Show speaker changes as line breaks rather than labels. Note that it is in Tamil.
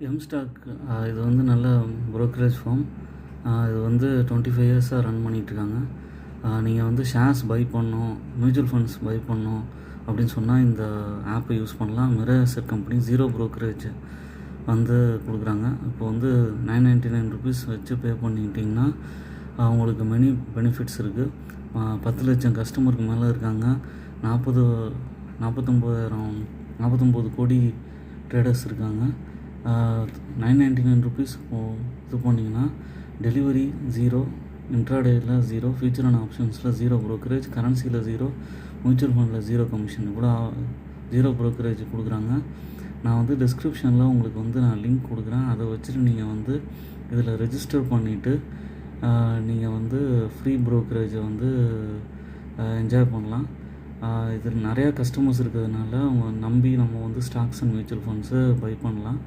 எம்ஸ்டாக் இது வந்து நல்ல brokerage ஃபார்ம். இது வந்து 25 இயர்ஸாக ரன் பண்ணிகிட்ருக்காங்க. நீங்கள் வந்து ஷேர்ஸ் பை பண்ணணும், மியூச்சுவல் ஃபண்ட்ஸ் பை பண்ணணும் அப்படின்னு சொன்னால் இந்த ஆப்பை யூஸ் பண்ணலாம். மிரர் அசெட் கம்பெனி 0 brokerage வந்து கொடுக்குறாங்க. இப்போ வந்து 999 ருபீஸ் வச்சு பே பண்ணிக்கிட்டிங்கன்னா அவங்களுக்கு மெனி பெனிஃபிட்ஸ் இருக்குது. 10 லட்சம் கஸ்டமருக்கு மேலே இருக்காங்க. 49 கோடி ட்ரேடர்ஸ் இருக்காங்க. 999 ருபீஸ் இது பண்ணிங்கன்னா டெலிவரி 0, இன்ட்ராடேயில் 0, ஃபியூச்சர் அண்ட் ஆப்ஷன்ஸில் 0 brokerage, கரன்சியில் 0, மியூச்சுவல் ஃபண்டில் 0 கமிஷன் கூட 0 brokerage கொடுக்குறாங்க. நான் வந்து டிஸ்கிரிப்ஷனில் உங்களுக்கு வந்து நான் லிங்க் கொடுக்குறேன். அதை வச்சுட்டு நீங்கள் வந்து இதில் ரெஜிஸ்டர் பண்ணிவிட்டு நீங்கள் வந்து ஃப்ரீ brokerage வந்து என்ஜாய் பண்ணலாம். இதில் நிறையா கஸ்டமர்ஸ் இருக்கிறதுனால அவங்க நம்பி நம்ம வந்து ஸ்டாக்ஸ் அண்ட் மியூச்சுவல் ஃபண்ட்ஸை பை பண்ணலாம்.